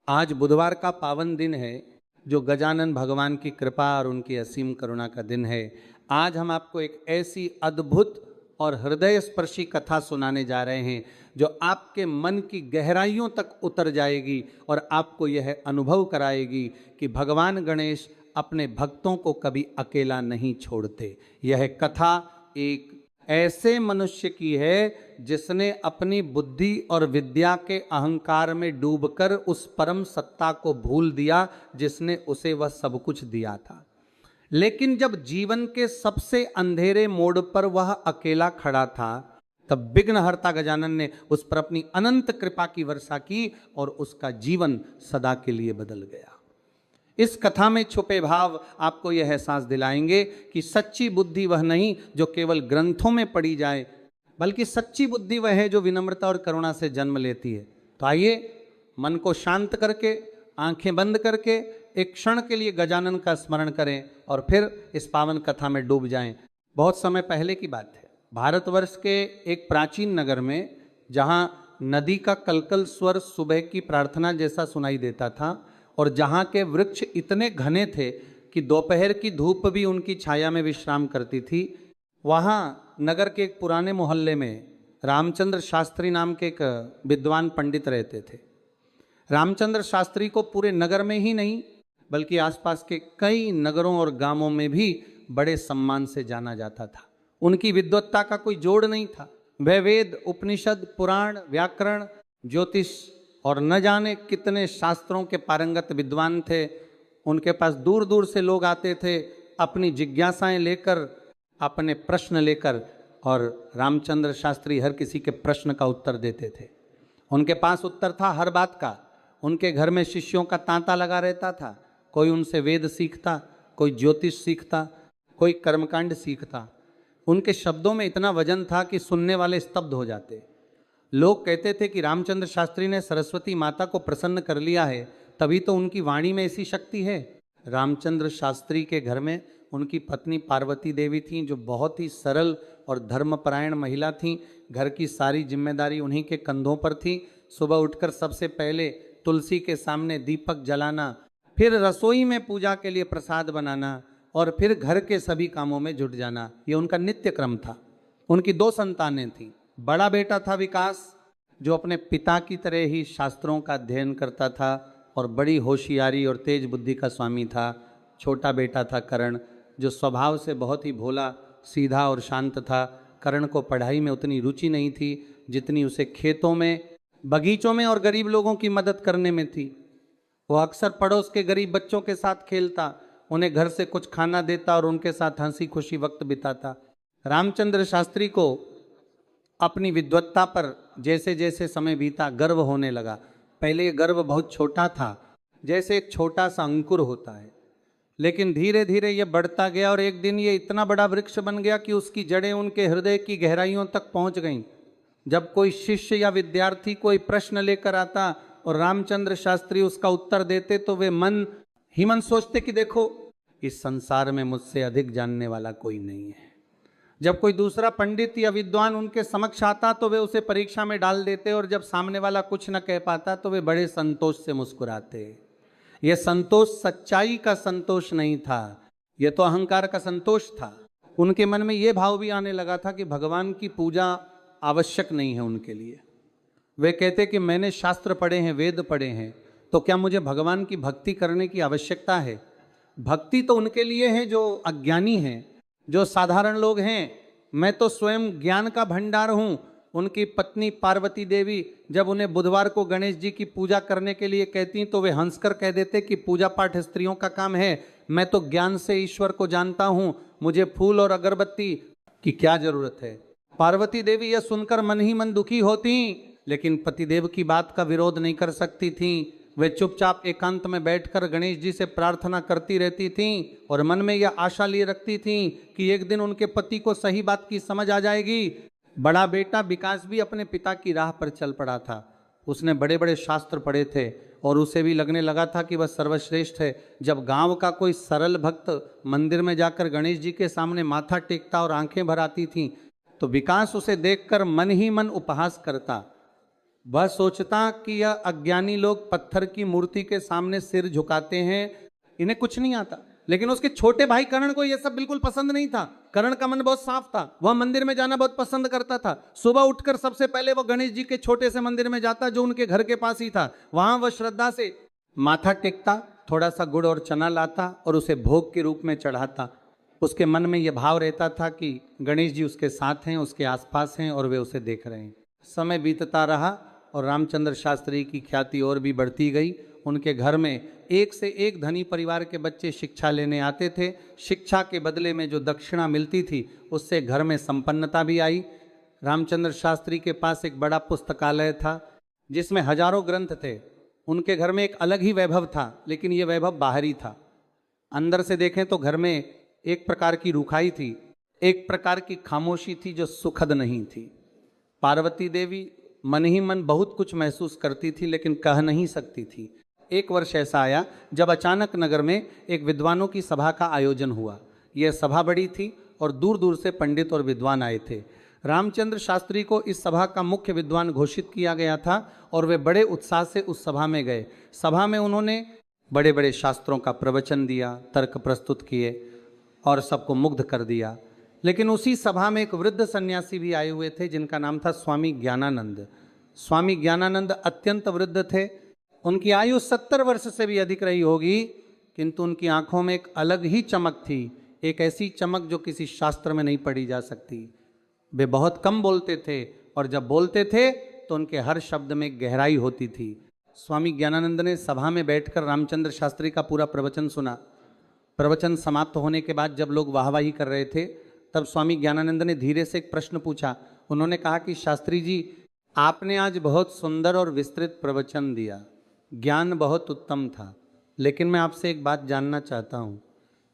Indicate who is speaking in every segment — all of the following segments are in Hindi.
Speaker 1: आज बुधवार का पावन दिन है, जो गजानन भगवान की कृपा और उनकी असीम करुणा का दिन है। आज हम आपको एक ऐसी अद्भुत और हृदय स्पर्शी कथा सुनाने जा रहे हैं जो आपके मन की गहराइयों तक उतर जाएगी और आपको यह अनुभव कराएगी कि भगवान गणेश अपने भक्तों को कभी अकेला नहीं छोड़ते। यह कथा एक ऐसे मनुष्य की है जिसने अपनी बुद्धि और विद्या के अहंकार में डूबकर उस परम सत्ता को भूल दिया जिसने उसे वह सब कुछ दिया था। लेकिन जब जीवन के सबसे अंधेरे मोड़ पर वह अकेला खड़ा था, तब विघ्नहर्ता गजानन ने उस पर अपनी अनंत कृपा की वर्षा की और उसका जीवन सदा के लिए बदल गया। इस कथा में छुपे भाव आपको यह एहसास दिलाएंगे कि सच्ची बुद्धि वह नहीं जो केवल ग्रंथों में पढ़ी जाए, बल्कि सच्ची बुद्धि वह है जो विनम्रता और करुणा से जन्म लेती है। तो आइए मन को शांत करके, आंखें बंद करके एक क्षण के लिए गजानन का स्मरण करें और फिर इस पावन कथा में डूब जाएं। बहुत समय पहले की बात है, भारतवर्ष के एक प्राचीन नगर में, जहाँ नदी का कलकल स्वर सुबह की प्रार्थना जैसा सुनाई देता था और जहाँ के वृक्ष इतने घने थे कि दोपहर की धूप भी उनकी छाया में विश्राम करती थी, वहाँ नगर के एक पुराने मोहल्ले में रामचंद्र शास्त्री नाम के एक विद्वान पंडित रहते थे। रामचंद्र शास्त्री को पूरे नगर में ही नहीं बल्कि आसपास के कई नगरों और गांवों में भी बड़े सम्मान से जाना जाता था। उनकी विद्वत्ता का कोई जोड़ नहीं था। वह वेद, उपनिषद, पुराण, व्याकरण, ज्योतिष और न जाने कितने शास्त्रों के पारंगत विद्वान थे। उनके पास दूर दूर से लोग आते थे अपनी जिज्ञासाएं लेकर, अपने प्रश्न लेकर, और रामचंद्र शास्त्री हर किसी के प्रश्न का उत्तर देते थे। उनके पास उत्तर था हर बात का। उनके घर में शिष्यों का तांता लगा रहता था। कोई उनसे वेद सीखता, कोई ज्योतिष सीखता, कोई कर्मकांड सीखता। उनके शब्दों में इतना वजन था कि सुनने वाले स्तब्ध हो जाते। लोग कहते थे कि रामचंद्र शास्त्री ने सरस्वती माता को प्रसन्न कर लिया है, तभी तो उनकी वाणी में ऐसी शक्ति है। रामचंद्र शास्त्री के घर में उनकी पत्नी पार्वती देवी थीं, जो बहुत ही सरल और धर्मपरायण महिला थीं। घर की सारी जिम्मेदारी उन्हीं के कंधों पर थी। सुबह उठकर सबसे पहले तुलसी के सामने दीपक जलाना, फिर रसोई में पूजा के लिए प्रसाद बनाना और फिर घर के सभी कामों में जुट जाना, ये उनका नित्य क्रम था। उनकी 2 संतानें थीं। बड़ा बेटा था विकास, जो अपने पिता की तरह ही शास्त्रों का अध्ययन करता था और बड़ी होशियारी और तेज बुद्धि का स्वामी था। छोटा बेटा था करण, जो स्वभाव से बहुत ही भोला, सीधा और शांत था। करण को पढ़ाई में उतनी रुचि नहीं थी जितनी उसे खेतों में, बगीचों में और गरीब लोगों की मदद करने में थी। वो अक्सर पड़ोस के गरीब बच्चों के साथ खेलता, उन्हें घर से कुछ खाना देता और उनके साथ हंसी खुशी वक्त बिताता। रामचंद्र शास्त्री को अपनी विद्वत्ता पर जैसे जैसे समय बीता गर्व होने लगा। पहले ये गर्व बहुत छोटा था, जैसे एक छोटा सा अंकुर होता है, लेकिन धीरे धीरे ये बढ़ता गया और एक दिन ये इतना बड़ा वृक्ष बन गया कि उसकी जड़ें उनके हृदय की गहराइयों तक पहुंच गईं। जब कोई शिष्य या विद्यार्थी कोई प्रश्न लेकर आता और रामचंद्र शास्त्री उसका उत्तर देते, तो वे मन ही मन सोचते कि देखो, इस संसार में मुझसे अधिक जानने वाला कोई नहीं है। जब कोई दूसरा पंडित या विद्वान उनके समक्ष आता तो वे उसे परीक्षा में डाल देते, और जब सामने वाला कुछ न कह पाता तो वे बड़े संतोष से मुस्कुराते। यह संतोष सच्चाई का संतोष नहीं था, यह तो अहंकार का संतोष था। उनके मन में यह भाव भी आने लगा था कि भगवान की पूजा आवश्यक नहीं है उनके लिए। वे कहते कि मैंने शास्त्र पढ़े हैं, वेद पढ़े हैं, तो क्या मुझे भगवान की भक्ति करने की आवश्यकता है? भक्ति तो उनके लिए है जो अज्ञानी हैं, जो साधारण लोग हैं। मैं तो स्वयं ज्ञान का भंडार हूँ। उनकी पत्नी पार्वती देवी जब उन्हें बुधवार को गणेश जी की पूजा करने के लिए कहती तो वे हंसकर कह देते कि पूजा पाठ स्त्रियों का काम है, मैं तो ज्ञान से ईश्वर को जानता हूँ, मुझे फूल और अगरबत्ती की क्या जरूरत है। पार्वती देवी यह सुनकर मन ही मन दुखी होती, लेकिन पतिदेव की बात का विरोध नहीं कर सकती थीं। वे चुपचाप एकांत में बैठकर गणेश जी से प्रार्थना करती रहती थीं और मन में यह आशा लिए रखती थीं कि एक दिन उनके पति को सही बात की समझ आ जाएगी। बड़ा बेटा विकास भी अपने पिता की राह पर चल पड़ा था। उसने बड़े बड़े शास्त्र पढ़े थे और उसे भी लगने लगा था कि वह सर्वश्रेष्ठ है। जब गांव का कोई सरल भक्त मंदिर में जाकर गणेश जी के सामने माथा टेकता और आंखें भर आती थीं, तो विकास उसे देखकर मन ही मन उपहास करता। वह सोचता कि यह अज्ञानी लोग पत्थर की मूर्ति के सामने सिर झुकाते हैं, इन्हें कुछ नहीं आता। लेकिन उसके छोटे भाई कर्ण को यह सब बिल्कुल पसंद नहीं था। कर्ण का मन बहुत साफ था, वह मंदिर में जाना बहुत पसंद करता था। सुबह उठकर सबसे पहले वो गणेश जी के छोटे से मंदिर में जाता जो उनके घर के पास ही था। वहां वह श्रद्धा से माथा टेकता, थोड़ा सा गुड़ और चना लाता और उसे भोग के रूप में चढ़ाता। उसके मन में यह भाव रहता था कि गणेश जी उसके साथ हैं, उसके आसपास हैं और वे उसे देख रहे हैं। समय बीतता रहा और रामचंद्र शास्त्री की ख्याति और भी बढ़ती गई। उनके घर में एक से एक धनी परिवार के बच्चे शिक्षा लेने आते थे। शिक्षा के बदले में जो दक्षिणा मिलती थी उससे घर में संपन्नता भी आई। रामचंद्र शास्त्री के पास एक बड़ा पुस्तकालय था जिसमें हजारों ग्रंथ थे। उनके घर में एक अलग ही वैभव था, लेकिन ये वैभव बाहरी था। अंदर से देखें तो घर में एक प्रकार की रूखाई थी, एक प्रकार की खामोशी थी जो सुखद नहीं थी। पार्वती देवी मन ही मन बहुत कुछ महसूस करती थी लेकिन कह नहीं सकती थी। एक वर्ष ऐसा आया जब अचानक नगर में एक विद्वानों की सभा का आयोजन हुआ। यह सभा बड़ी थी और दूर दूर से पंडित और विद्वान आए थे। रामचंद्र शास्त्री को इस सभा का मुख्य विद्वान घोषित किया गया था और वे बड़े उत्साह से उस सभा में गए। सभा में उन्होंने बड़े बड़े शास्त्रों का प्रवचन दिया, तर्क प्रस्तुत किए और सबको मुग्ध कर दिया। लेकिन उसी सभा में एक वृद्ध सन्यासी भी आए हुए थे जिनका नाम था स्वामी ज्ञानानंद। स्वामी ज्ञानानंद अत्यंत वृद्ध थे। उनकी आयु 70 वर्ष से भी अधिक रही होगी, किंतु उनकी आंखों में एक अलग ही चमक थी, एक ऐसी चमक जो किसी शास्त्र में नहीं पढ़ी जा सकती। वे बहुत कम बोलते थे और जब बोलते थे तो उनके हर शब्द में गहराई होती थी। स्वामी ज्ञानानंद ने सभा में बैठकर रामचंद्र शास्त्री का पूरा प्रवचन सुना। प्रवचन समाप्त होने के बाद जब लोग वाहवाही कर रहे थे तब स्वामी ज्ञानानंद ने धीरे से एक प्रश्न पूछा। उन्होंने कहा कि शास्त्री जी, आपने आज बहुत सुंदर और विस्तृत प्रवचन दिया, ज्ञान बहुत उत्तम था, लेकिन मैं आपसे एक बात जानना चाहता हूँ।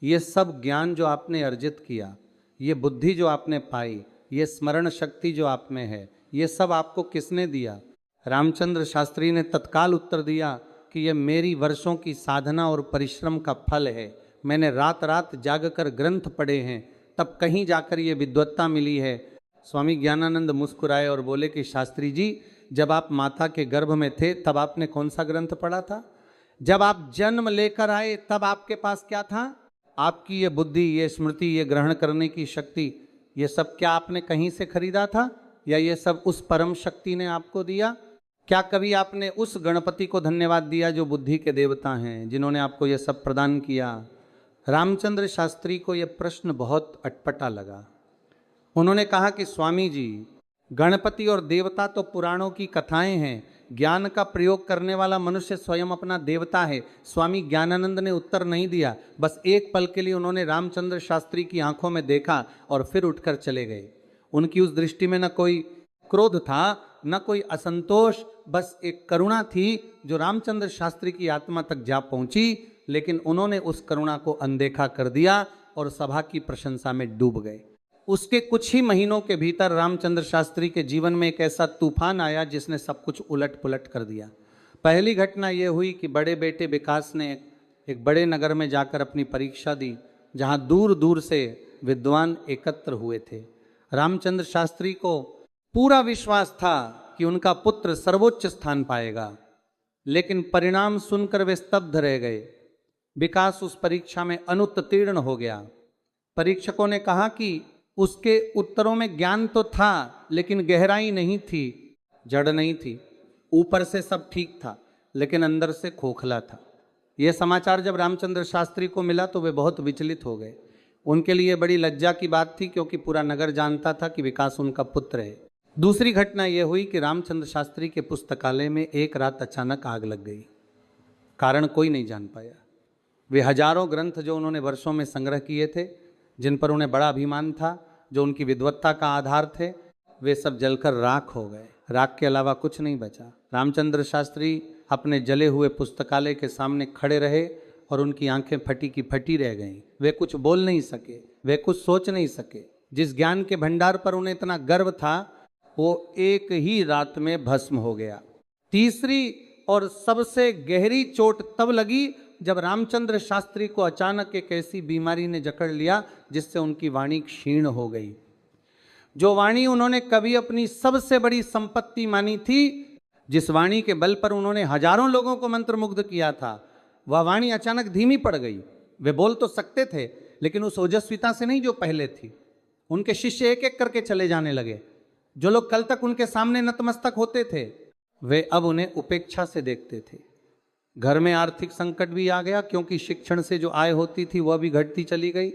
Speaker 1: ये सब ज्ञान जो आपने अर्जित किया, ये बुद्धि जो आपने पाई, ये स्मरण शक्ति जो आप में है, ये सब आपको किसने दिया? रामचंद्र शास्त्री ने तत्काल उत्तर दिया कि ये मेरी वर्षों की साधना और परिश्रम का फल है। मैंने रात रात जागकर ग्रंथ पढ़े हैं, तब कहीं जाकर ये विद्वत्ता मिली है। स्वामी ज्ञानानंद मुस्कुराए और बोले कि शास्त्री जी, जब आप माता के गर्भ में थे तब आपने कौन सा ग्रंथ पढ़ा था? जब आप जन्म लेकर आए तब आपके पास क्या था? आपकी ये बुद्धि, ये स्मृति, ये ग्रहण करने की शक्ति, ये सब क्या आपने कहीं से खरीदा था या ये सब उस परम शक्ति ने आपको दिया? क्या कभी आपने उस गणपति को धन्यवाद दिया जो बुद्धि के देवता हैं, जिन्होंने आपको ये सब प्रदान किया? रामचंद्र शास्त्री को यह प्रश्न बहुत अटपटा लगा। उन्होंने कहा कि स्वामी जी, गणपति और देवता तो पुराणों की कथाएं हैं, ज्ञान का प्रयोग करने वाला मनुष्य स्वयं अपना देवता है। स्वामी ज्ञानानंद ने उत्तर नहीं दिया, बस एक पल के लिए उन्होंने रामचंद्र शास्त्री की आंखों में देखा और फिर उठकर चले गए। उनकी उस दृष्टि में न कोई क्रोध था, न कोई असंतोष, बस एक करुणा थी जो रामचंद्र शास्त्री की आत्मा तक जा पहुंची। लेकिन उन्होंने उस करुणा को अनदेखा कर दिया और सभा की प्रशंसा में डूब गए। उसके कुछ ही महीनों के भीतर रामचंद्र शास्त्री के जीवन में एक ऐसा तूफान आया जिसने सब कुछ उलट पुलट कर दिया। पहली घटना यह हुई कि बड़े बेटे विकास ने एक बड़े नगर में जाकर अपनी परीक्षा दी, जहां दूर दूर से विद्वान एकत्र हुए थे। रामचंद्र शास्त्री को पूरा विश्वास था कि उनका पुत्र सर्वोच्च स्थान पाएगा, लेकिन परिणाम सुनकर वे स्तब्ध रह गए। विकास उस परीक्षा में अनुत्तीर्ण हो गया। परीक्षकों ने कहा कि उसके उत्तरों में ज्ञान तो था लेकिन गहराई नहीं थी, जड़ नहीं थी। ऊपर से सब ठीक था लेकिन अंदर से खोखला था। यह समाचार जब रामचंद्र शास्त्री को मिला तो वे बहुत विचलित हो गए। उनके लिए बड़ी लज्जा की बात थी, क्योंकि पूरा नगर जानता था कि विकास उनका पुत्र है। दूसरी घटना यह हुई कि रामचंद्र शास्त्री के पुस्तकालय में एक रात अचानक आग लग गई। कारण कोई नहीं जान पाया। वे हजारों ग्रंथ जो उन्होंने वर्षों में संग्रह किए थे, जिन पर उन्हें बड़ा अभिमान था, जो उनकी विद्वत्ता का आधार थे, वे सब जलकर राख हो गए। राख के अलावा कुछ नहीं बचा। रामचंद्र शास्त्री अपने जले हुए पुस्तकालय के सामने खड़े रहे और उनकी आंखें फटी की फटी रह गईं। वे कुछ बोल नहीं सके, वे कुछ सोच नहीं सके। जिस ज्ञान के भंडार पर उन्हें इतना गर्व था वो एक ही रात में भस्म हो गया। तीसरी और सबसे गहरी चोट तब लगी जब रामचंद्र शास्त्री को अचानक एक ऐसी बीमारी ने जकड़ लिया जिससे उनकी वाणी क्षीण हो गई। जो वाणी उन्होंने कभी अपनी सबसे बड़ी संपत्ति मानी थी, जिस वाणी के बल पर उन्होंने हजारों लोगों को मंत्रमुग्ध किया था, वह वाणी अचानक धीमी पड़ गई। वे बोल तो सकते थे, लेकिन उस ओजस्विता से नहीं जो पहले थी। उनके शिष्य एक एक करके चले जाने लगे। जो लोग कल तक उनके सामने नतमस्तक होते थे, वे अब उन्हें उपेक्षा से देखते थे। घर में आर्थिक संकट भी आ गया, क्योंकि शिक्षण से जो आय होती थी वह भी घटती चली गई।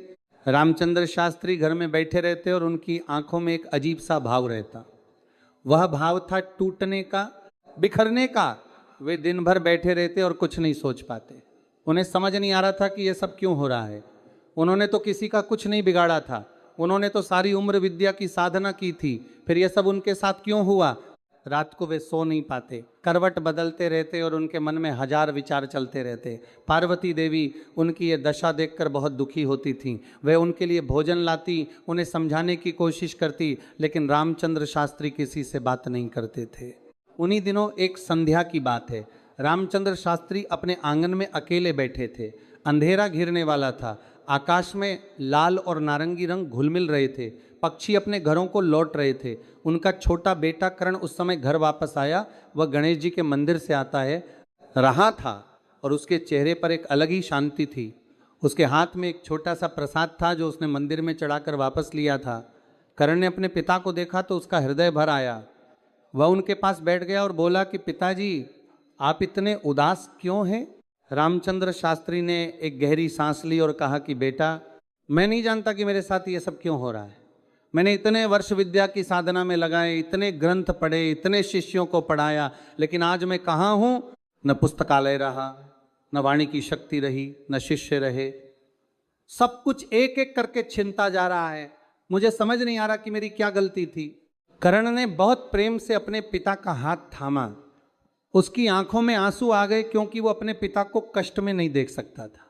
Speaker 1: रामचंद्र शास्त्री घर में बैठे रहते और उनकी आंखों में एक अजीब सा भाव रहता। वह भाव था टूटने का, बिखरने का। वे दिन भर बैठे रहते और कुछ नहीं सोच पाते। उन्हें समझ नहीं आ रहा था कि यह सब क्यों हो रहा है। उन्होंने तो किसी का कुछ नहीं बिगाड़ा था, उन्होंने तो सारी उम्र विद्या की साधना की थी, फिर यह सब उनके साथ क्यों हुआ। रात को वे सो नहीं पाते, करवट बदलते रहते और उनके मन में हजार विचार चलते रहते। पार्वती देवी उनकी ये दशा देखकर बहुत दुखी होती थीं। वे उनके लिए भोजन लाती, उन्हें समझाने की कोशिश करती, लेकिन रामचंद्र शास्त्री किसी से बात नहीं करते थे। उन्हीं दिनों एक संध्या की बात है। रामचंद्र शास्त्री अपने आंगन में अकेले बैठे थे। अंधेरा घिरने वाला था। आकाश में लाल और नारंगी रंग घुलमिल रहे थे। पक्षी अपने घरों को लौट रहे थे। उनका छोटा बेटा कर्ण उस समय घर वापस आया। वह गणेश जी के मंदिर से आता है रहा था और उसके चेहरे पर एक अलग ही शांति थी। उसके हाथ में एक छोटा सा प्रसाद था जो उसने मंदिर में चढ़ाकर वापस लिया था। कर्ण ने अपने पिता को देखा तो उसका हृदय भर आया। वह उनके पास बैठ गया और बोला कि पिताजी, आप इतने उदास क्यों हैं। रामचंद्र शास्त्री ने एक गहरी सांस ली और कहा कि बेटा, मैं नहीं जानता कि मेरे साथ ये सब क्यों हो रहा है। मैंने इतने वर्ष विद्या की साधना में लगाए, इतने ग्रंथ पढ़े, इतने शिष्यों को पढ़ाया, लेकिन आज मैं कहाँ हूँ। न पुस्तकालय रहा, न वाणी की शक्ति रही, न शिष्य रहे। सब कुछ एक एक करके छिनता जा रहा है। मुझे समझ नहीं आ रहा कि मेरी क्या गलती थी। कर्ण ने बहुत प्रेम से अपने पिता का हाथ थामा। उसकी आंखों में आंसू आ गए, क्योंकि वो अपने पिता को कष्ट में नहीं देख सकता था।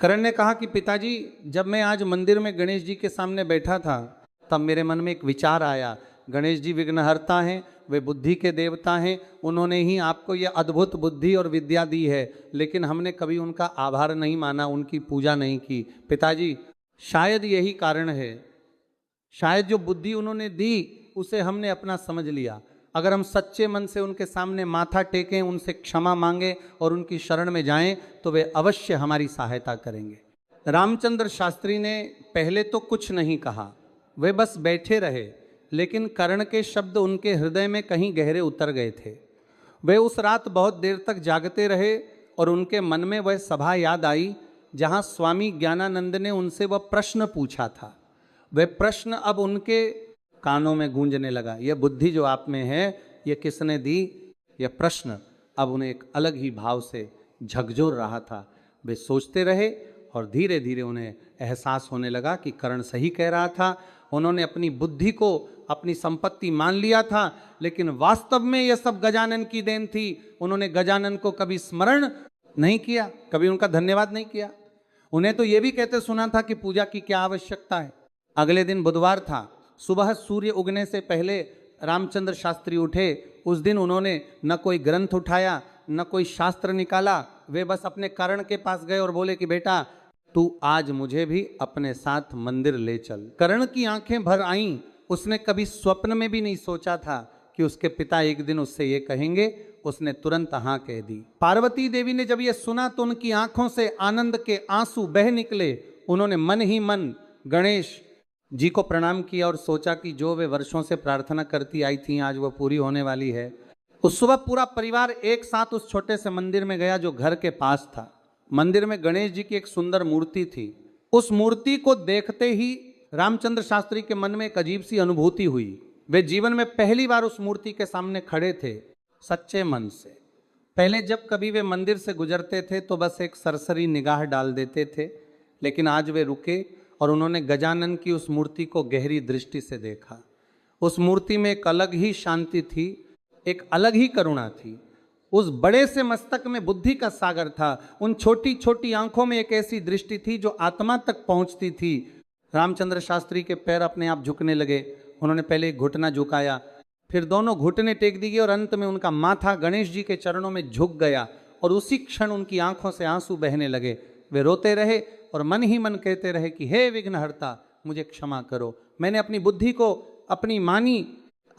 Speaker 1: कर्ण ने कहा कि पिताजी, जब मैं आज मंदिर में गणेश जी के सामने बैठा था, तब मेरे मन में एक विचार आया। गणेश जी विघ्नहर्ता हैं, वे बुद्धि के देवता हैं। उन्होंने ही आपको ये अद्भुत बुद्धि और विद्या दी है, लेकिन हमने कभी उनका आभार नहीं माना, उनकी पूजा नहीं की। पिताजी, शायद यही कारण है। शायद जो बुद्धि उन्होंने दी उसे हमने अपना समझ लिया। अगर हम सच्चे मन से उनके सामने माथा टेकें, उनसे क्षमा मांगें और उनकी शरण में जाएं, तो वे अवश्य हमारी सहायता करेंगे। रामचंद्र शास्त्री ने पहले तो कुछ नहीं कहा, वे बस बैठे रहे, लेकिन कर्ण के शब्द उनके हृदय में कहीं गहरे उतर गए थे। वे उस रात बहुत देर तक जागते रहे और उनके मन में वह सभा याद आई जहाँ स्वामी ज्ञानानंद ने उनसे वह प्रश्न पूछा था। वह प्रश्न अब उनके कानों में गूंजने लगा। यह बुद्धि जो आप में है, यह किसने दी। यह प्रश्न अब उन्हें एक अलग ही भाव से झकझोर रहा था। वे सोचते रहे और धीरे धीरे उन्हें एहसास होने लगा कि कर्ण सही कह रहा था। उन्होंने अपनी बुद्धि को अपनी संपत्ति मान लिया था, लेकिन वास्तव में यह सब गजानन की देन थी। उन्होंने गजानन को कभी स्मरण नहीं किया, कभी उनका धन्यवाद नहीं किया। उन्हें तो यह भी कहते सुना था कि पूजा की क्या आवश्यकता है। अगले दिन बुधवार था। सुबह सूर्य उगने से पहले रामचंद्र शास्त्री उठे। उस दिन उन्होंने न कोई ग्रंथ उठाया, न कोई शास्त्र निकाला। वे बस अपने कर्ण के पास गए और बोले कि बेटा, तू आज मुझे भी अपने साथ मंदिर ले चल। कर्ण की आंखें भर आईं। उसने कभी स्वप्न में भी नहीं सोचा था कि उसके पिता एक दिन उससे ये कहेंगे। उसने तुरंत हाँ कह दी। पार्वती देवी ने जब ये सुना तो उनकी आंखों से आनंद के आंसू बह निकले। उन्होंने मन ही मन गणेश जी को प्रणाम किया और सोचा कि जो वे वर्षों से प्रार्थना करती आई थी, आज वह पूरी होने वाली है। उस सुबह पूरा परिवार एक साथ उस छोटे से मंदिर में गया जो घर के पास था। मंदिर में गणेश जी की एक सुंदर मूर्ति थी। उस मूर्ति को देखते ही रामचंद्र शास्त्री के मन में एक अजीब सी अनुभूति हुई। वे जीवन में पहली बार उस मूर्ति के सामने खड़े थे सच्चे मन से। पहले जब कभी वे मंदिर से गुजरते थे तो बस एक सरसरी निगाह डाल देते थे, लेकिन आज वे रुके और उन्होंने गजानन की उस मूर्ति को गहरी दृष्टि से देखा। उस मूर्ति में एक अलग ही शांति थी, एक अलग ही करुणा थी। उस बड़े से मस्तक में बुद्धि का सागर था। उन छोटी छोटी आंखों में एक ऐसी दृष्टि थी जो आत्मा तक पहुंचती थी। रामचंद्र शास्त्री के पैर अपने आप झुकने लगे। उन्होंने पहले एक घुटना झुकाया, फिर दोनों घुटने टेक दिए और अंत में उनका माथा गणेश जी के चरणों में झुक गया और उसी क्षण उनकी आंखों से आंसू बहने लगे। वे रोते रहे और मन ही मन कहते रहे कि हे विघ्नहर्ता, मुझे क्षमा करो। मैंने अपनी बुद्धि को अपनी मानी,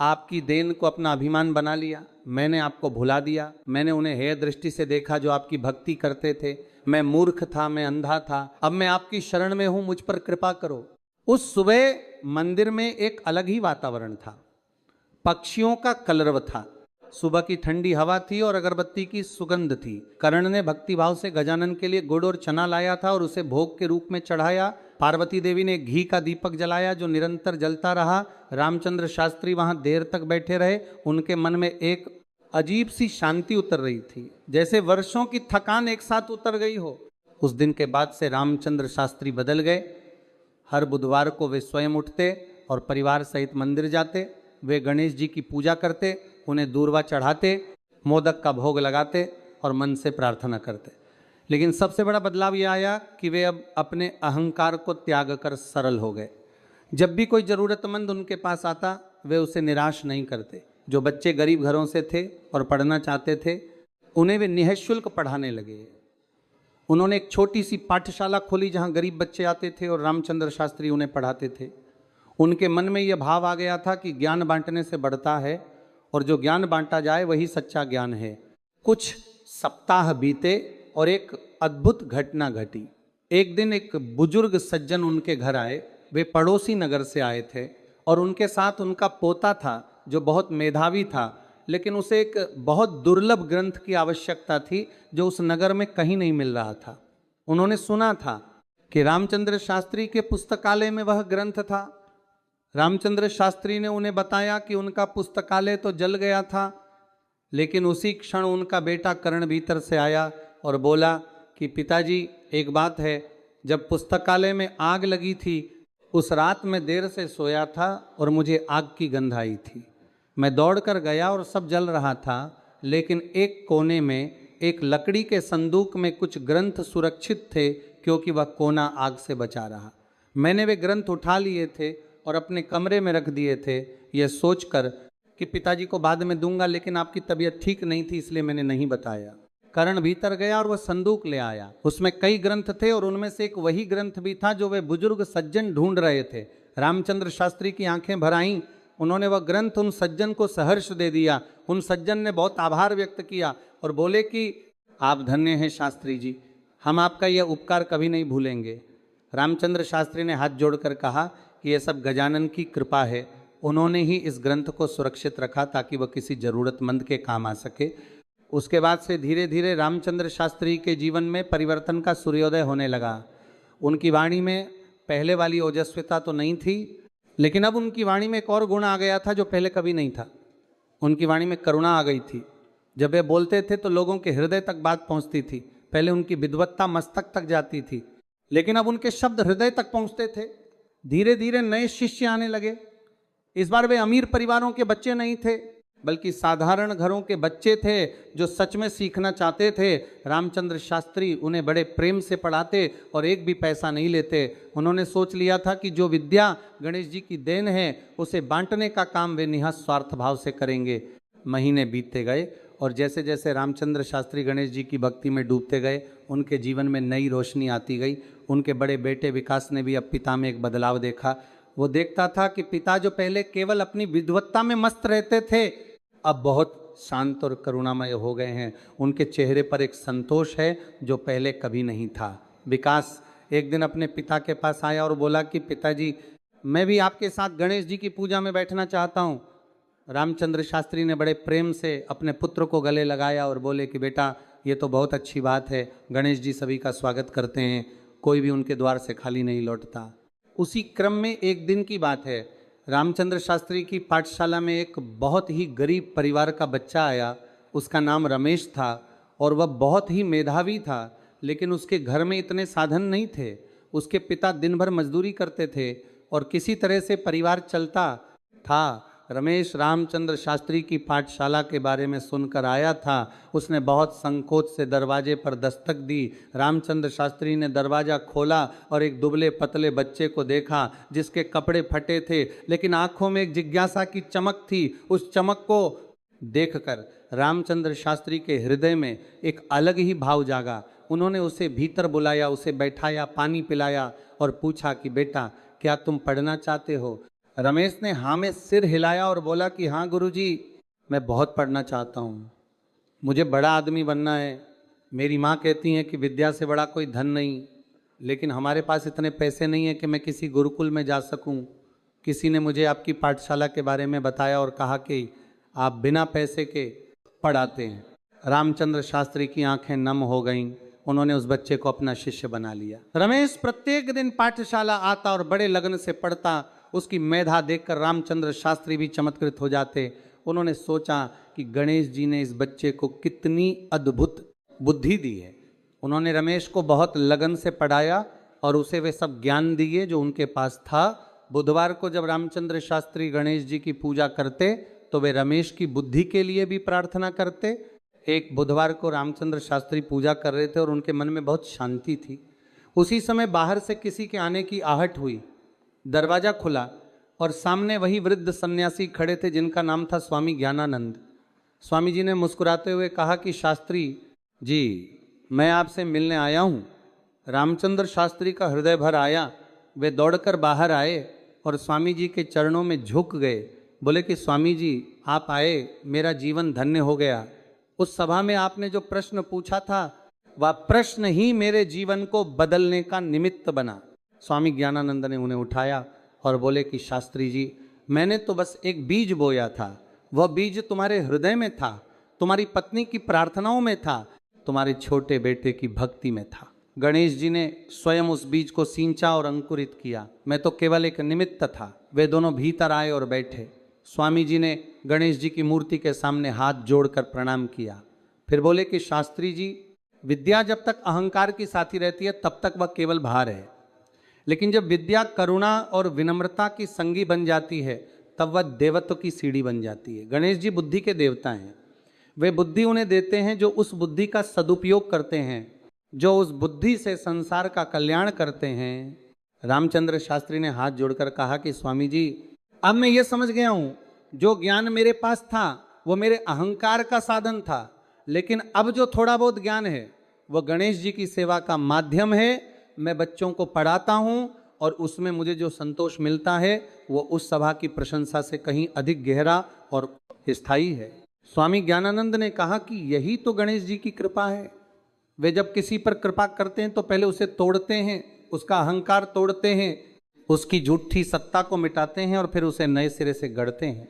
Speaker 1: आपकी देन को अपना अभिमान बना लिया, मैंने आपको भुला दिया, मैंने उन्हें हेय दृष्टि से देखा जो आपकी भक्ति करते थे, मैं मूर्ख था, मैं अंधा था, अब मैं आपकी शरण में हूं, मुझ पर कृपा करो। उस सुबह मंदिर में एक अलग ही वातावरण था, पक्षियों का कलरव था, सुबह की ठंडी हवा थी और अगरबत्ती की सुगंध थी। कर्ण ने भक्ति भाव से गजानन के लिए गुड़ और चना लाया था और उसे भोग के रूप में चढ़ाया। पार्वती देवी ने घी का दीपक जलाया जो निरंतर जलता रहा। रामचंद्र शास्त्री वहां देर तक बैठे रहे। उनके मन में एक अजीब सी शांति उतर रही थी, जैसे वर्षों की थकान एक साथ उतर गई हो। उस दिन के बाद से रामचंद्र शास्त्री बदल गए। हर बुधवार को वे स्वयं उठते और परिवार सहित मंदिर जाते। वे गणेश जी की पूजा करते, उन्हें दूर्वा चढ़ाते, मोदक का भोग लगाते और मन से प्रार्थना करते। लेकिन सबसे बड़ा बदलाव यह आया कि वे अब अपने अहंकार को त्याग कर सरल हो गए। जब भी कोई ज़रूरतमंद उनके पास आता वे उसे निराश नहीं करते। जो बच्चे गरीब घरों से थे और पढ़ना चाहते थे उन्हें वे निःशुल्क पढ़ाने लगे। उन्होंने एक छोटी सी पाठशाला खोली जहां गरीब बच्चे आते थे और रामचंद्र शास्त्री उन्हें पढ़ाते थे। उनके मन में यह भाव आ गया था कि ज्ञान बांटने से बढ़ता है और जो ज्ञान बांटा जाए वही सच्चा ज्ञान है। कुछ सप्ताह बीते और एक अद्भुत घटना घटी। एक दिन एक बुजुर्ग सज्जन उनके घर आए। वे पड़ोसी नगर से आए थे और उनके साथ उनका पोता था जो बहुत मेधावी था, लेकिन उसे एक बहुत दुर्लभ ग्रंथ की आवश्यकता थी जो उस नगर में कहीं नहीं मिल रहा था। उन्होंने सुना था कि रामचंद्र शास्त्री के पुस्तकालय में वह ग्रंथ था। रामचंद्र शास्त्री ने उन्हें बताया कि उनका पुस्तकालय तो जल गया था, लेकिन उसी क्षण उनका बेटा कर्ण भीतर से आया और बोला कि पिताजी एक बात है, जब पुस्तकालय में आग लगी थी उस रात में देर से सोया था और मुझे आग की गंध आई थी। मैं दौड़कर गया और सब जल रहा था, लेकिन एक कोने में एक लकड़ी के संदूक में कुछ ग्रंथ सुरक्षित थे क्योंकि वह कोना आग से बचा रहा। मैंने वे ग्रंथ उठा लिए थे और अपने कमरे में रख दिए थे, यह सोचकर कि पिताजी को बाद में दूंगा, लेकिन आपकी तबीयत ठीक नहीं थी इसलिए मैंने नहीं बताया। कर्ण भीतर गया और वह संदूक ले आया। उसमें कई ग्रंथ थे और उनमें से एक वही ग्रंथ भी था जो वे बुजुर्ग सज्जन ढूंढ रहे थे। रामचंद्र शास्त्री की आंखें भर आईं। उन्होंने वह ग्रंथ उन सज्जन को सहर्ष दे दिया। उन सज्जन ने बहुत आभार व्यक्त किया और बोले कि आप धन्य हैं शास्त्री जी, हम आपका यह उपकार कभी नहीं भूलेंगे। रामचंद्र शास्त्री ने हाथ जोड़कर कहा कि यह सब गजानन की कृपा है, उन्होंने ही इस ग्रंथ को सुरक्षित रखा ताकि वह किसी ज़रूरतमंद के काम आ सके। उसके बाद से धीरे धीरे रामचंद्र शास्त्री के जीवन में परिवर्तन का सूर्योदय होने लगा। उनकी वाणी में पहले वाली ओजस्विता तो नहीं थी, लेकिन अब उनकी वाणी में एक और गुण आ गया था जो पहले कभी नहीं था। उनकी वाणी में करुणा आ गई थी। जब वे बोलते थे तो लोगों के हृदय तक बात पहुंचती थी। पहले उनकी विद्वत्ता मस्तक तक जाती थी, लेकिन अब उनके शब्द हृदय तक पहुंचते थे। धीरे धीरे नए शिष्य आने लगे। इस बार वे अमीर परिवारों के बच्चे नहीं थे, बल्कि साधारण घरों के बच्चे थे जो सच में सीखना चाहते थे। रामचंद्र शास्त्री उन्हें बड़े प्रेम से पढ़ाते और एक भी पैसा नहीं लेते। उन्होंने सोच लिया था कि जो विद्या गणेश जी की देन है उसे बांटने का काम वे निःस्वार्थ स्वार्थ भाव से करेंगे। महीने बीतते गए और जैसे जैसे रामचंद्र शास्त्री गणेश जी की भक्ति में डूबते गए उनके जीवन में नई रोशनी आती गई। उनके बड़े बेटे विकास ने भी अब पिता में एक बदलाव देखा। वो देखता था कि पिता जो पहले केवल अपनी विद्वत्ता में मस्त रहते थे अब बहुत शांत और करुणामय हो गए हैं। उनके चेहरे पर एक संतोष है जो पहले कभी नहीं था। विकास एक दिन अपने पिता के पास आया और बोला कि पिताजी, मैं भी आपके साथ गणेश जी की पूजा में बैठना चाहता हूँ। रामचंद्र शास्त्री ने बड़े प्रेम से अपने पुत्र को गले लगाया और बोले कि बेटा, ये तो बहुत अच्छी बात है, गणेश जी सभी का स्वागत करते हैं, कोई भी उनके द्वार से खाली नहीं लौटता। उसी क्रम में एक दिन की बात है, रामचंद्र शास्त्री की पाठशाला में एक बहुत ही गरीब परिवार का बच्चा आया। उसका नाम रमेश था और वह बहुत ही मेधावी था, लेकिन उसके घर में इतने साधन नहीं थे। उसके पिता दिन भर मजदूरी करते थे और किसी तरह से परिवार चलता था। रमेश रामचंद्र शास्त्री की पाठशाला के बारे में सुनकर आया था। उसने बहुत संकोच से दरवाजे पर दस्तक दी। रामचंद्र शास्त्री ने दरवाज़ा खोला और एक दुबले पतले बच्चे को देखा जिसके कपड़े फटे थे, लेकिन आंखों में एक जिज्ञासा की चमक थी। उस चमक को देखकर रामचंद्र शास्त्री के हृदय में एक अलग ही भाव जागा। उन्होंने उसे भीतर बुलाया, उसे बैठाया, पानी पिलाया और पूछा कि बेटा, क्या तुम पढ़ना चाहते हो? रमेश ने हाँ में सिर हिलाया और बोला कि हाँ गुरुजी, मैं बहुत पढ़ना चाहता हूँ, मुझे बड़ा आदमी बनना है। मेरी माँ कहती हैं कि विद्या से बड़ा कोई धन नहीं, लेकिन हमारे पास इतने पैसे नहीं हैं कि मैं किसी गुरुकुल में जा सकूं। किसी ने मुझे आपकी पाठशाला के बारे में बताया और कहा कि आप बिना पैसे के पढ़ाते हैं। रामचंद्र शास्त्री की आंखें नम हो गईं। उन्होंने उस बच्चे को अपना शिष्य बना लिया। रमेश प्रत्येक दिन पाठशाला आता और बड़े लगन से पढ़ता। उसकी मेधा देखकर रामचंद्र शास्त्री भी चमत्कृत हो जाते। उन्होंने सोचा कि गणेश जी ने इस बच्चे को कितनी अद्भुत बुद्धि दी है। उन्होंने रमेश को बहुत लगन से पढ़ाया और उसे वे सब ज्ञान दिए जो उनके पास था। बुधवार को जब रामचंद्र शास्त्री गणेश जी की पूजा करते तो वे रमेश की बुद्धि के लिए भी प्रार्थना करते। एक बुधवार को रामचंद्र शास्त्री पूजा कर रहे थे और उनके मन में बहुत शांति थी। उसी समय बाहर से किसी के आने की आहट हुई। दरवाजा खुला और सामने वही वृद्ध सन्यासी खड़े थे जिनका नाम था स्वामी ज्ञानानंद। स्वामी जी ने मुस्कुराते हुए कहा कि शास्त्री जी, मैं आपसे मिलने आया हूँ। रामचंद्र शास्त्री का हृदय भर आया। वे दौड़कर बाहर आए और स्वामी जी के चरणों में झुक गए। बोले कि स्वामी जी, आप आए, मेरा जीवन धन्य हो गया। उस सभा में आपने जो प्रश्न पूछा था वह प्रश्न ही मेरे जीवन को बदलने का निमित्त बना। स्वामी ज्ञानानंद ने उन्हें उठाया और बोले कि शास्त्री जी, मैंने तो बस एक बीज बोया था। वह बीज तुम्हारे हृदय में था, तुम्हारी पत्नी की प्रार्थनाओं में था, तुम्हारे छोटे बेटे की भक्ति में था। गणेश जी ने स्वयं उस बीज को सींचा और अंकुरित किया। मैं तो केवल एक निमित्त था। वे दोनों भीतर आए और बैठे। स्वामी जी ने गणेश जी की मूर्ति के सामने हाथ जोड़कर प्रणाम किया। फिर बोले कि शास्त्री जी, विद्या जब तक अहंकार की साथी रहती है तब तक वह केवल भार है, लेकिन जब विद्या करुणा और विनम्रता की संगी बन जाती है तब वह देवत्व की सीढ़ी बन जाती है। गणेश जी बुद्धि के देवता हैं। वे बुद्धि उन्हें देते हैं जो उस बुद्धि का सदुपयोग करते हैं, जो उस बुद्धि से संसार का कल्याण करते हैं। रामचंद्र शास्त्री ने हाथ जोड़कर कहा कि स्वामी जी, अब मैं ये समझ गया हूँ, जो ज्ञान मेरे पास था वो मेरे अहंकार का साधन था, लेकिन अब जो थोड़ा बहुत ज्ञान है वो गणेश जी की सेवा का माध्यम है। मैं बच्चों को पढ़ाता हूँ और उसमें मुझे जो संतोष मिलता है वो उस सभा की प्रशंसा से कहीं अधिक गहरा और स्थायी है। स्वामी ज्ञानानंद ने कहा कि यही तो गणेश जी की कृपा है। वे जब किसी पर कृपा करते हैं तो पहले उसे तोड़ते हैं, उसका अहंकार तोड़ते हैं, उसकी झूठी सत्ता को मिटाते हैं और फिर उसे नए सिरे से गढ़ते हैं।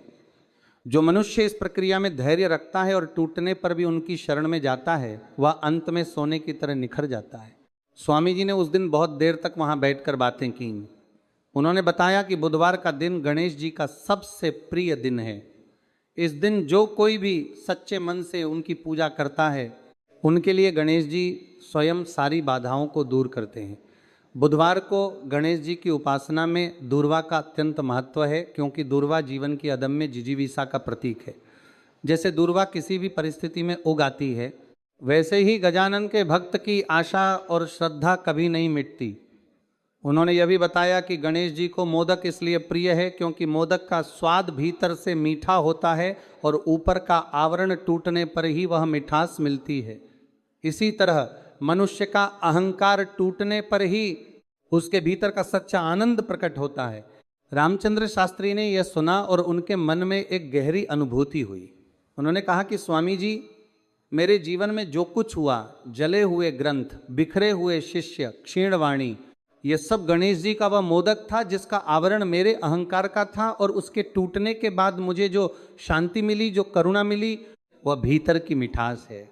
Speaker 1: जो मनुष्य इस प्रक्रिया में धैर्य रखता है और टूटने पर भी उनकी शरण में जाता है वह अंत में सोने की तरह निखर जाता है। स्वामी जी ने उस दिन बहुत देर तक वहाँ बैठकर बातें की। उन्होंने बताया कि बुधवार का दिन गणेश जी का सबसे प्रिय दिन है। इस दिन जो कोई भी सच्चे मन से उनकी पूजा करता है उनके लिए गणेश जी स्वयं सारी बाधाओं को दूर करते हैं। बुधवार को गणेश जी की उपासना में दूर्वा का अत्यंत महत्व है, क्योंकि दूर्वा जीवन की अदम्य जिजीविषा का प्रतीक है। जैसे दूर्वा किसी भी परिस्थिति में उग आती है, वैसे ही गजानन के भक्त की आशा और श्रद्धा कभी नहीं मिटती। उन्होंने यह भी बताया कि गणेश जी को मोदक इसलिए प्रिय है क्योंकि मोदक का स्वाद भीतर से मीठा होता है और ऊपर का आवरण टूटने पर ही वह मिठास मिलती है। इसी तरह मनुष्य का अहंकार टूटने पर ही उसके भीतर का सच्चा आनंद प्रकट होता है। रामचंद्र शास्त्री ने यह सुना और उनके मन में एक गहरी अनुभूति हुई। उन्होंने कहा कि स्वामी जी, मेरे जीवन में जो कुछ हुआ, जले हुए ग्रंथ, बिखरे हुए शिष्य, क्षीणवाणी, ये सब गणेश जी का वह मोदक था जिसका आवरण मेरे अहंकार का था, और उसके टूटने के बाद मुझे जो शांति मिली, जो करुणा मिली, वह भीतर की मिठास है।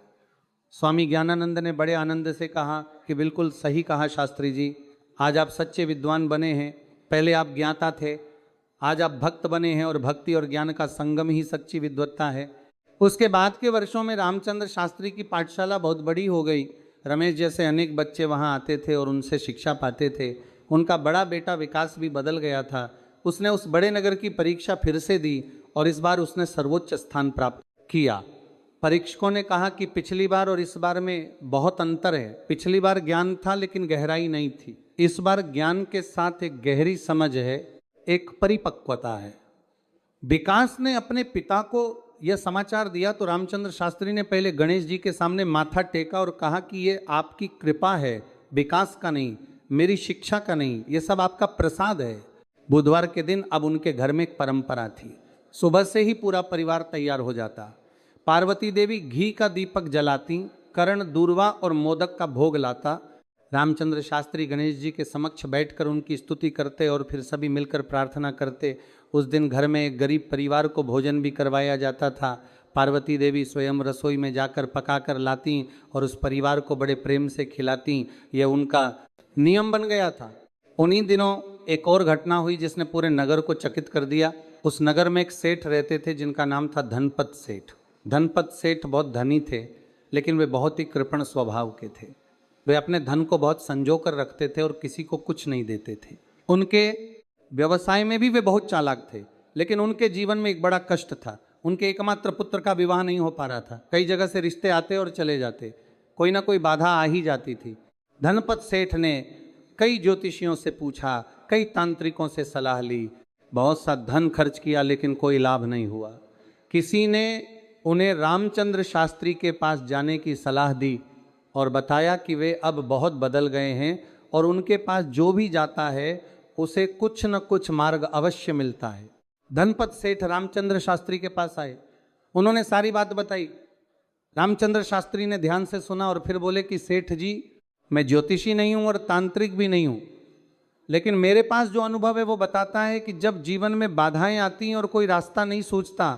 Speaker 1: स्वामी ज्ञानानंद ने बड़े आनंद से कहा कि बिल्कुल सही कहा शास्त्री जी, आज आप सच्चे विद्वान बने हैं। पहले आप ज्ञाता थे, आज आप भक्त बने हैं और भक्ति और ज्ञान का संगम ही सच्ची विद्वत्ता है। उसके बाद के वर्षों में रामचंद्र शास्त्री की पाठशाला बहुत बड़ी हो गई। रमेश जैसे अनेक बच्चे वहाँ आते थे और उनसे शिक्षा पाते थे। उनका बड़ा बेटा विकास भी बदल गया था। उसने उस बड़े नगर की परीक्षा फिर से दी और इस बार उसने सर्वोच्च स्थान प्राप्त किया। परीक्षकों ने कहा कि पिछली बार और इस बार में बहुत अंतर है। पिछली बार ज्ञान था लेकिन गहराई नहीं थी। इस बार ज्ञान के साथ एक गहरी समझ है, एक परिपक्वता है। विकास ने अपने पिता को यह समाचार दिया तो रामचंद्र शास्त्री ने पहले गणेश जी के सामने माथा टेका और कहा कि ये आपकी कृपा है, विकास का नहीं, मेरी शिक्षा का नहीं, ये सब आपका प्रसाद है। बुधवार के दिन अब उनके घर में एक परंपरा थी, सुबह से ही पूरा परिवार तैयार हो जाता। पार्वती देवी घी का दीपक जलाती, कर्ण दूर्वा और मोदक का भोग लाता। रामचंद्र शास्त्री गणेश जी के समक्ष बैठकर उनकी स्तुति करते और फिर सभी मिलकर प्रार्थना करते। उस दिन घर में एक गरीब परिवार को भोजन भी करवाया जाता था। पार्वती देवी स्वयं रसोई में जाकर पका कर लाती और उस परिवार को बड़े प्रेम से खिलाती। यह उनका नियम बन गया था। उन्हीं दिनों एक और घटना हुई जिसने पूरे नगर को चकित कर दिया। उस नगर में एक सेठ रहते थे जिनका नाम था धनपत सेठ। धनपत सेठ बहुत धनी थे, लेकिन वे बहुत ही कृपण स्वभाव के थे। वे अपने धन को बहुत संजो कर रखते थे और किसी को कुछ नहीं देते थे। उनके व्यवसाय में भी वे बहुत चालाक थे, लेकिन उनके जीवन में एक बड़ा कष्ट था। उनके एकमात्र पुत्र का विवाह नहीं हो पा रहा था। कई जगह से रिश्ते आते और चले जाते, कोई ना कोई बाधा आ ही जाती थी। धनपत सेठ ने कई ज्योतिषियों से पूछा, कई तांत्रिकों से सलाह ली, बहुत सा धन खर्च किया, लेकिन कोई लाभ नहीं हुआ। किसी ने उन्हें रामचंद्र शास्त्री के पास जाने की सलाह दी और बताया कि वे अब बहुत बदल गए हैं और उनके पास जो भी जाता है उसे कुछ न कुछ मार्ग अवश्य मिलता है। धनपत सेठ रामचंद्र शास्त्री के पास आए, उन्होंने सारी बात बताई। रामचंद्र शास्त्री ने ध्यान से सुना और फिर बोले कि सेठ जी, मैं ज्योतिषी नहीं हूं और तांत्रिक भी नहीं हूं, लेकिन मेरे पास जो अनुभव है वो बताता है कि जब जीवन में बाधाएं आती हैं और कोई रास्ता नहीं सूझता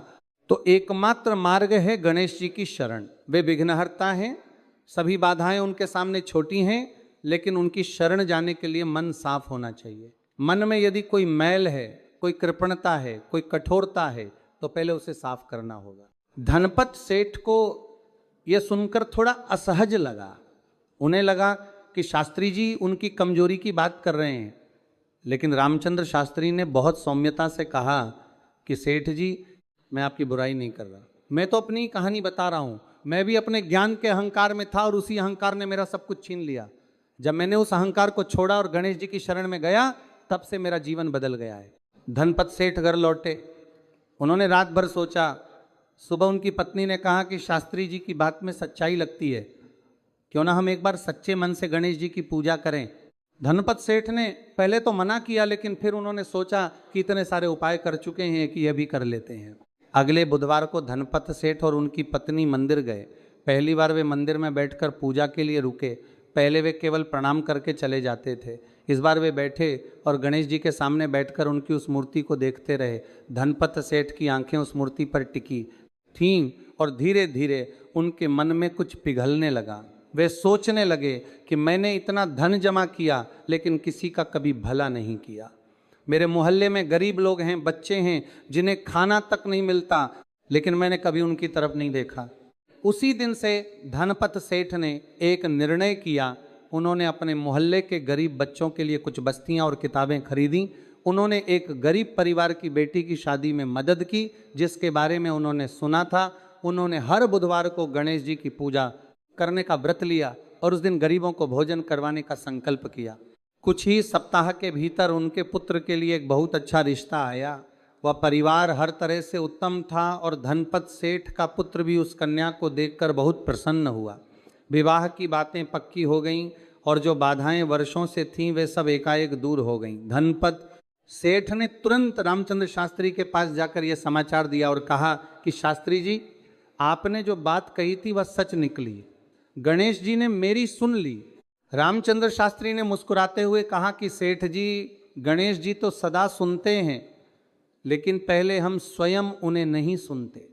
Speaker 1: तो एकमात्र मार्ग है गणेश जी की शरण। वे विघ्नहर्ता हैं, सभी बाधाएं उनके सामने छोटी हैं, लेकिन उनकी शरण जाने के लिए मन साफ होना चाहिए। मन में यदि कोई मैल है, कोई कृपणता है, कोई कठोरता है, तो पहले उसे साफ करना होगा। धनपत सेठ को यह सुनकर थोड़ा असहज लगा। उन्हें लगा कि शास्त्री जी उनकी कमजोरी की बात कर रहे हैं, लेकिन रामचंद्र शास्त्री ने बहुत सौम्यता से कहा कि सेठ जी, मैं आपकी बुराई नहीं कर रहा, मैं तो अपनी कहानी बता रहा हूँ। मैं भी अपने ज्ञान के अहंकार में था और उसी अहंकार ने मेरा सब कुछ छीन लिया। जब मैंने उस अहंकार को छोड़ा और गणेश जी की शरण में गया, तब से मेरा जीवन बदल गया है। धनपत सेठ घर लौटे, उन्होंने रात भर सोचा। सुबह उनकी पत्नी ने कहा कि शास्त्री जी की बात में सच्चाई लगती है, क्यों ना हम एक बार सच्चे मन से गणेश जी की पूजा करें। धनपत सेठ ने पहले तो मना किया, लेकिन फिर उन्होंने सोचा कि इतने सारे उपाय कर चुके हैं कि यह भी कर लेते हैं। अगले बुधवार को धनपत सेठ और उनकी पत्नी मंदिर गए। पहली बार वे मंदिर में बैठकर पूजा के लिए रुके। पहले वे केवल प्रणाम करके चले जाते थे। इस बार वे बैठे और गणेश जी के सामने बैठकर उनकी उस मूर्ति को देखते रहे। धनपत सेठ की आंखें उस मूर्ति पर टिकी थीं और धीरे धीरे उनके मन में कुछ पिघलने लगा। वे सोचने लगे कि मैंने इतना धन जमा किया, लेकिन किसी का कभी भला नहीं किया। मेरे मोहल्ले में गरीब लोग हैं, बच्चे हैं जिन्हें खाना तक नहीं मिलता, लेकिन मैंने कभी उनकी तरफ नहीं देखा। उसी दिन से धनपत सेठ ने एक निर्णय किया। उन्होंने अपने मोहल्ले के गरीब बच्चों के लिए कुछ बस्तियां और किताबें खरीदी। उन्होंने एक गरीब परिवार की बेटी की शादी में मदद की, जिसके बारे में उन्होंने सुना था। उन्होंने हर बुधवार को गणेश जी की पूजा करने का व्रत लिया और उस दिन गरीबों को भोजन करवाने का संकल्प किया। कुछ ही सप्ताह के भीतर उनके पुत्र के लिए एक बहुत अच्छा रिश्ता आया। वह परिवार हर तरह से उत्तम था और धनपत सेठ का पुत्र भी उस कन्या को देखकर बहुत प्रसन्न हुआ। विवाह की बातें पक्की हो गईं और जो बाधाएं वर्षों से थीं वे सब एकाएक दूर हो गईं। धनपत सेठ ने तुरंत रामचंद्र शास्त्री के पास जाकर यह समाचार दिया और कहा कि शास्त्री जी, आपने जो बात कही थी वह सच निकली। गणेश जी ने मेरी सुन ली। रामचंद्र शास्त्री ने मुस्कुराते हुए कहा कि सेठ जी, गणेश जी तो सदा सुनते हैं, लेकिन पहले हम स्वयं उन्हें नहीं सुनते।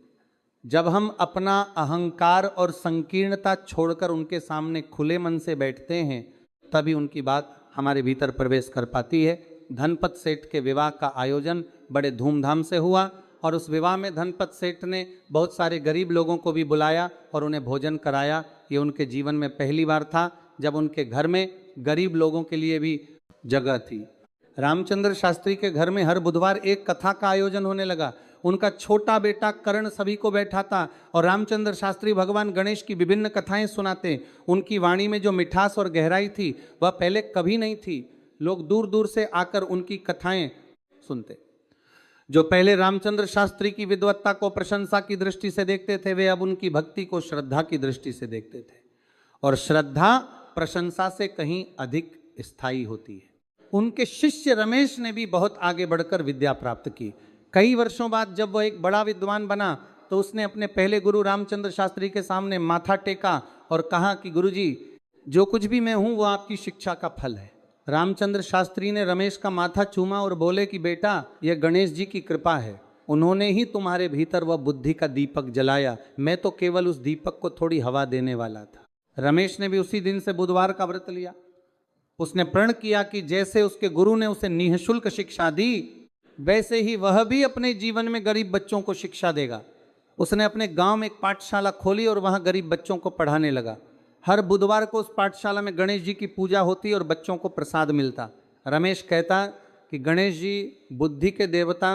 Speaker 1: जब हम अपना अहंकार और संकीर्णता छोड़कर उनके सामने खुले मन से बैठते हैं, तभी उनकी बात हमारे भीतर प्रवेश कर पाती है। धनपत सेठ के विवाह का आयोजन बड़े धूमधाम से हुआ और उस विवाह में धनपत सेठ ने बहुत सारे गरीब लोगों को भी बुलाया और उन्हें भोजन कराया। ये उनके जीवन में पहली बार था जब उनके घर में गरीब लोगों के लिए भी जगह थी। रामचंद्र शास्त्री के घर में हर बुधवार एक कथा का आयोजन होने लगा। उनका छोटा बेटा कर्ण सभी को बैठाता और रामचंद्र शास्त्री भगवान गणेश की विभिन्न कथाएं सुनाते। उनकी वाणी में जो मिठास और गहराई थी वह पहले कभी नहीं थी। लोग दूर दूर से आकर उनकी कथाएं सुनते। जो पहले रामचंद्र शास्त्री की विद्वत्ता को प्रशंसा की दृष्टि से देखते थे, वे अब उनकी भक्ति को श्रद्धा की दृष्टि से देखते थे। और श्रद्धा प्रशंसा से कहीं अधिक स्थायी होती है। उनके शिष्य रमेश ने भी बहुत आगे बढ़कर विद्या प्राप्त की। कई वर्षों बाद जब वह एक बड़ा विद्वान बना तो उसने अपने पहले गुरु रामचंद्र शास्त्री के सामने माथा टेका और कहा कि गुरुजी, जो कुछ भी मैं हूं वो आपकी शिक्षा का फल है। रामचंद्र शास्त्री ने रमेश का माथा चूमा और बोले कि बेटा, यह गणेश जी की कृपा है, उन्होंने ही तुम्हारे भीतर वह बुद्धि का दीपक जलाया, मैं तो केवल उस दीपक को थोड़ी हवा देने वाला था। रमेश ने भी उसी दिन से बुधवार का व्रत लिया। उसने प्रण किया कि जैसे उसके गुरु ने उसे निःशुल्क शिक्षा दी, वैसे ही वह भी अपने जीवन में गरीब बच्चों को शिक्षा देगा। उसने अपने गांव में एक पाठशाला खोली और वहां गरीब बच्चों को पढ़ाने लगा। हर बुधवार को उस पाठशाला में गणेश जी की पूजा होती और बच्चों को प्रसाद मिलता। रमेश कहता कि गणेश जी बुद्धि के देवता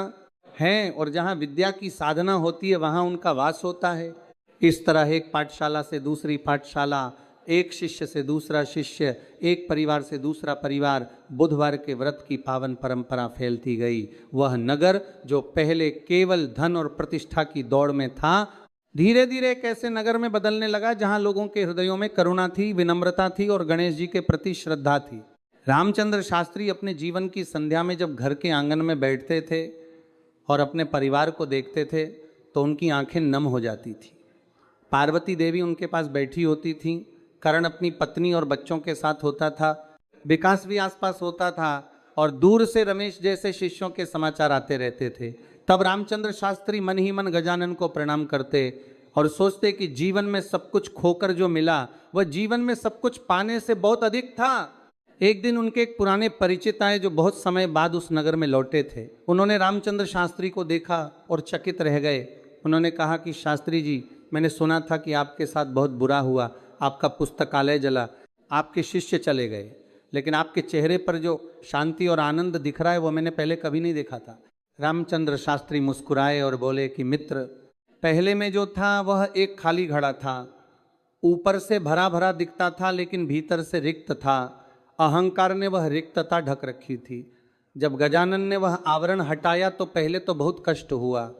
Speaker 1: हैं और जहाँ विद्या की साधना होती है वहाँ उनका वास होता है। इस तरह एक पाठशाला से दूसरी पाठशाला, एक शिष्य से दूसरा शिष्य, एक परिवार से दूसरा परिवार, बुधवार के व्रत की पावन परंपरा फैलती गई। वह नगर जो पहले केवल धन और प्रतिष्ठा की दौड़ में था, धीरे धीरे एक ऐसे नगर में बदलने लगा जहां लोगों के हृदयों में करुणा थी, विनम्रता थी और गणेश जी के प्रति श्रद्धा थी। रामचंद्र शास्त्री अपने जीवन की संध्या में जब घर के आंगन में बैठते थे और अपने परिवार को देखते थे तो उनकी आंखें नम हो जाती थी। पार्वती देवी उनके पास बैठी होती थी, करण अपनी पत्नी और बच्चों के साथ होता था, विकास भी आसपास होता था और दूर से रमेश जैसे शिष्यों के समाचार आते रहते थे। तब रामचंद्र शास्त्री मन ही मन गजानन को प्रणाम करते और सोचते कि जीवन में सब कुछ खोकर जो मिला वह जीवन में सब कुछ पाने से बहुत अधिक था। एक दिन उनके एक पुराने परिचित आए जो बहुत समय बाद उस नगर में लौटे थे। उन्होंने रामचंद्र शास्त्री को देखा और चकित रह गए। उन्होंने कहा कि शास्त्री जी, मैंने सुना था कि आपके साथ बहुत बुरा हुआ, आपका पुस्तकालय जला, आपके शिष्य चले गए, लेकिन आपके चेहरे पर जो शांति और आनंद दिख रहा है वो मैंने पहले कभी नहीं देखा था। रामचंद्र शास्त्री मुस्कुराए और बोले कि मित्र, पहले में जो था वह एक खाली घड़ा था, ऊपर से भरा भरा दिखता था लेकिन भीतर से रिक्त था। अहंकार ने वह रिक्तता ढक रखी थी। जब गजानन ने वह आवरण हटाया तो पहले तो बहुत कष्ट हुआ,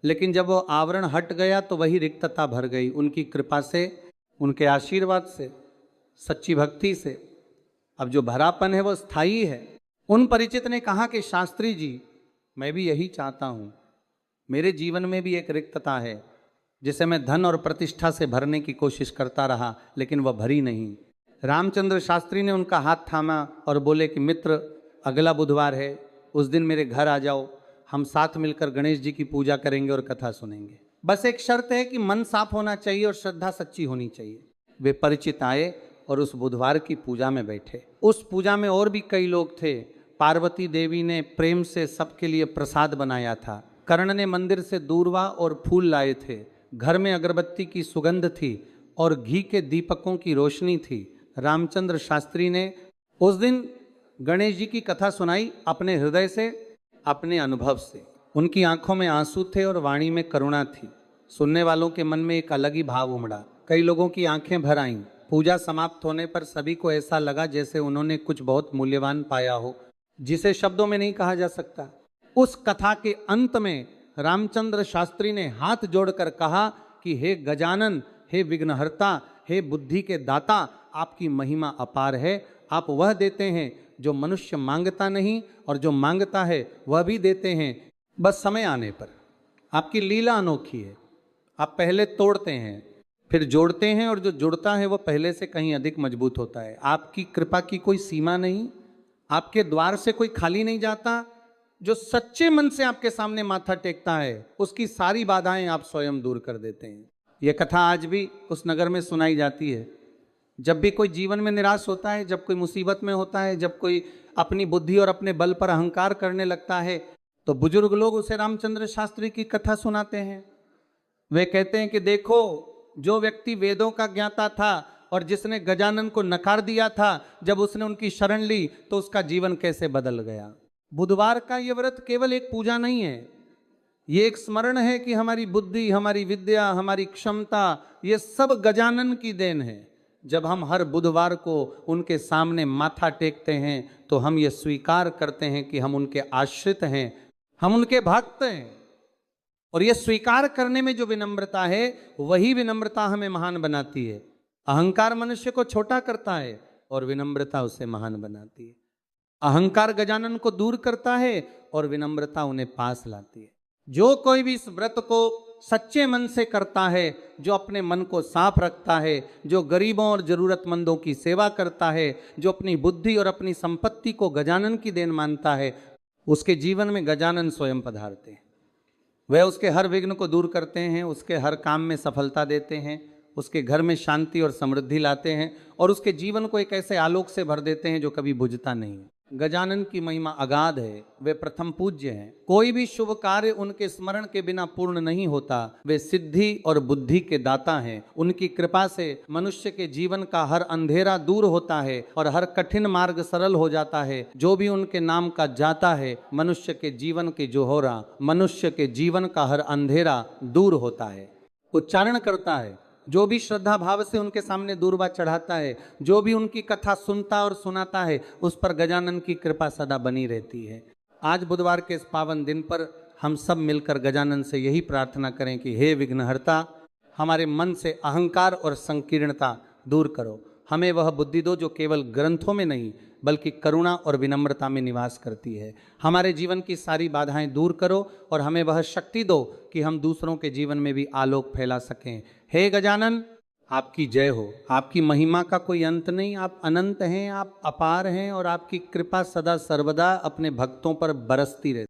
Speaker 1: लेकिन जब वह आवरण हट गया तो वही रिक्तता भर गई। उनकी कृपा से, उनके आशीर्वाद से, सच्ची भक्ति से अब जो भरापन है वह स्थायी है। उन परिचित ने कहा कि शास्त्री जी, मैं भी यही चाहता हूँ। मेरे जीवन में भी एक रिक्तता है जिसे मैं धन और प्रतिष्ठा से भरने की कोशिश करता रहा, लेकिन वह भरी नहीं। रामचंद्र शास्त्री ने उनका हाथ थामा और बोले कि मित्र, अगला बुधवार है, उस दिन मेरे घर आ जाओ, हम साथ मिलकर गणेश जी की पूजा करेंगे और कथा सुनेंगे। बस एक शर्त है कि मन साफ होना चाहिए और श्रद्धा सच्ची होनी चाहिए। वे परिचित आए और उस बुधवार की पूजा में बैठे। उस पूजा में और भी कई लोग थे। पार्वती देवी ने प्रेम से सबके लिए प्रसाद बनाया था। कर्ण ने मंदिर से दूर्वा और फूल लाए थे। घर में अगरबत्ती की सुगंध थी और घी के दीपकों की रोशनी थी। रामचंद्र शास्त्री ने उस दिन गणेश जी की कथा सुनाई अपने हृदय से, अपने अनुभव से। उनकी आंखों में आंसू थे और वाणी में करुणा थी। सुनने वालों के मन में एक अलग ही भाव उमड़ा। कई लोगों की आंखें भर आईं। पूजा समाप्त होने पर सभी को ऐसा लगा जैसे उन्होंने कुछ बहुत मूल्यवान पाया हो, जिसे शब्दों में नहीं कहा जा सकता। उस कथा के अंत में रामचंद्र शास्त्री ने हाथ जोड़कर कहा कि हे गजानन, हे विघ्नहर्ता, हे बुद्धि के दाता, आपकी महिमा अपार है। आप वह देते हैं जो मनुष्य मांगता नहीं, और जो मांगता है वह भी देते हैं, बस समय आने पर। आपकी लीला अनोखी है। आप पहले तोड़ते हैं, फिर जोड़ते हैं, और जो जुड़ता है वह पहले से कहीं अधिक मजबूत होता है। आपकी कृपा की कोई सीमा नहीं, आपके द्वार से कोई खाली नहीं जाता। जो सच्चे मन से आपके सामने माथा टेकता है उसकी सारी बाधाएं आप स्वयं दूर कर देते हैं। यह कथा आज भी उस नगर में सुनाई जाती है। जब भी कोई जीवन में निराश होता है, जब कोई मुसीबत में होता है, जब कोई अपनी बुद्धि और अपने बल पर अहंकार करने लगता है, तो बुजुर्ग लोग उसे रामचंद्र शास्त्री की कथा सुनाते हैं। वे कहते हैं कि देखो, जो व्यक्ति वेदों का ज्ञाता था और जिसने गजानन को नकार दिया था, जब उसने उनकी शरण ली तो उसका जीवन कैसे बदल गया। बुधवार का ये व्रत केवल एक पूजा नहीं है, ये एक स्मरण है कि हमारी बुद्धि, हमारी विद्या, हमारी क्षमता, ये सब गजानन की देन है। जब हम हर बुधवार को उनके सामने माथा टेकते हैं तो हम ये स्वीकार करते हैं कि हम उनके आश्रित हैं, हम उनके भक्त हैं। और ये स्वीकार करने में जो विनम्रता है, वही विनम्रता हमें महान बनाती है। अहंकार मनुष्य को छोटा करता है और विनम्रता उसे महान बनाती है। अहंकार गजानन को दूर करता है और विनम्रता उन्हें पास लाती है। जो कोई भी इस व्रत को सच्चे मन से करता है, जो अपने मन को साफ रखता है, जो गरीबों और जरूरतमंदों की सेवा करता है, जो अपनी बुद्धि और अपनी संपत्ति को गजानन की देन मानता है, उसके जीवन में गजानन स्वयं पधारते हैं। वह उसके हर विघ्न को दूर करते हैं, उसके हर काम में सफलता देते हैं, उसके घर में शांति और समृद्धि लाते हैं और उसके जीवन को एक ऐसे आलोक से भर देते हैं जो कभी बुझता नहीं। गजानन की महिमा अगाध है, वे प्रथम पूज्य हैं। कोई भी शुभ कार्य उनके स्मरण के बिना पूर्ण नहीं होता। वे सिद्धि और बुद्धि के दाता हैं। उनकी कृपा से मनुष्य के जीवन का हर अंधेरा दूर होता है और हर कठिन मार्ग सरल हो जाता है। जो भी उनके नाम का जाता है, मनुष्य के जीवन की जोहरा, मनुष्य के जीवन का हर अंधेरा दूर होता है। उच्चारण करता है, जो भी श्रद्धा भाव से उनके सामने दूर्वा चढ़ाता है, जो भी उनकी कथा सुनता और सुनाता है, उस पर गजानन की कृपा सदा बनी रहती है। आज बुधवार के इस पावन दिन पर हम सब मिलकर गजानन से यही प्रार्थना करें कि हे विघ्नहर्ता, हमारे मन से अहंकार और संकीर्णता दूर करो। हमें वह बुद्धि दो जो केवल ग्रंथों में नहीं बल्कि करुणा और विनम्रता में निवास करती है। हमारे जीवन की सारी बाधाएं दूर करो और हमें वह शक्ति दो कि हम दूसरों के जीवन में भी आलोक फैला सकें। हे गजानन, आपकी जय हो। आपकी महिमा का कोई अंत नहीं, आप अनंत हैं, आप अपार हैं और आपकी कृपा सदा सर्वदा अपने भक्तों पर बरसती रहती है।